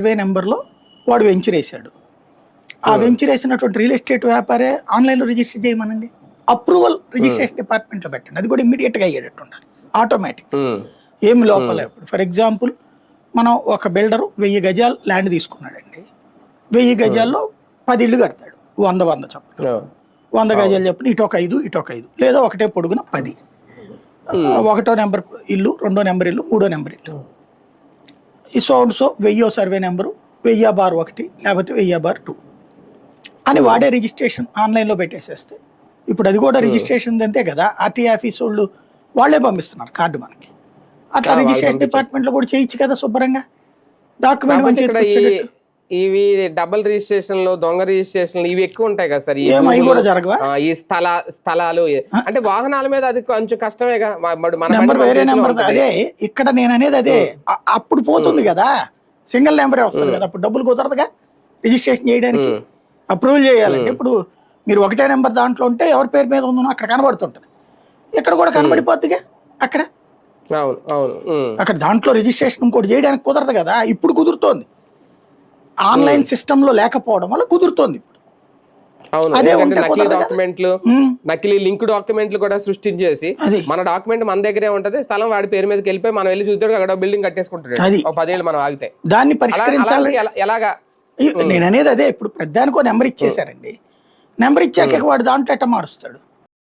Survey నెంబర్లో వాడు venture వేసాడు. ఆ వెంచర్ వేసినటువంటి రియల్ ఎస్టేట్ వ్యాపారే ఆన్లైన్లో రిజిస్టర్ చేయమనండి, అప్రూవల్ రిజిస్ట్రేషన్ డిపార్ట్మెంట్లో పెట్టండి, అది కూడా ఇమ్మీడియట్గా అయ్యేటట్టు ఉండాలి, ఆటోమేటిక్. ఏమి లోపల ఇప్పుడు ఫర్ ఎగ్జాంపుల్ మనం ఒక బిల్డరు 1000 గజాలు ల్యాండ్ తీసుకున్నాడండి, 1000 గజాల్లో 10 ఇళ్ళు కడతాడు, 100 చొప్పున 100 గజాలు చెప్పిన ఇటొక 5 లేదా ఒకటే పొడుగున 10, 1వ నెంబర్ ఇల్లు, 2వ నెంబర్ ఇల్లు, 3వ నెంబర్ ఇల్లు, ఈ సో 1000 సర్వే నెంబరు 1000/1 లేకపోతే 1000/2 అని వాడే రిజిస్ట్రేషన్ ఆన్లైన్లో పెట్టేసేస్తే ఇప్పుడు అది కూడా రిజిస్ట్రేషన్ అంతే కదా. ఆర్టీ ఆఫీస్ వాళ్ళు వాళ్ళే పంపిస్తున్నారు కార్డు మనకి, అట్లా రిజిస్ట్రేషన్ డిపార్ట్మెంట్లో కూడా చేయొచ్చు కదా శుభ్రంగా, డాక్యుమెంట్ మంచిగా. ఇవి డబుల్ రిజిస్ట్రేషన్లు, దొంగ రిజిస్ట్రేషన్లు ఇవి ఎక్కువ ఉంటాయి కదా సార్. ఏమై కూడా జరగవా? ఈ స్థలాలు అంటే వాహనాల మీద అది కొంచెం కష్టమేగా. నెంబర్ వేరే నెంబర్ అదే ఇక్కడ నేను అనేది అదే, అప్పుడు పోతుంది కదా, సింగిల్ నెంబరే వస్తుంది కదా, అప్పుడు డబ్బులు కుదరదుగా రిజిస్ట్రేషన్ చేయడానికి, అప్రూవల్ చేయాలంటే. ఇప్పుడు మీరు ఒకటే నెంబర్ దాంట్లో ఉంటే ఎవరి పేరు మీద ఉందో అక్కడ కనబడుతుంటది, ఇక్కడ కూడా కనబడిపోద్దిగా అక్కడ. అక్కడ దాంట్లో రిజిస్ట్రేషన్ ఇంకోటి చేయడానికి కుదరదు కదా, ఇప్పుడు కుదురుతోంది, ఆన్లైన్ సిస్టమ్ లో లేకపోవడం వల్ల కుదురుతోంది. అదే డాక్యుమెంట్లు, నకిలీ లింక్ డాక్యుమెంట్లు కూడా సృష్టించేసి మన డాక్యుమెంట్ మన దగ్గరే ఉంటది, స్థలం వాడి పేరు మీదకి వెళ్ళిపోయి మనం వెళ్ళి చూస్తే అక్కడ బిల్డింగ్ కట్టేసుకుంటాడు, 10 ఏళ్ళు మనం ఆగితే. దాన్ని పరిష్కరించాలి ఎలాగా నేను అనేది అదే. ఇప్పుడు ప్రధానికి నెంబర్ ఇచ్చేసారండి, నెంబర్ ఇచ్చాక వాడు దాంట్లో ఎట్ట మారుస్తాడు?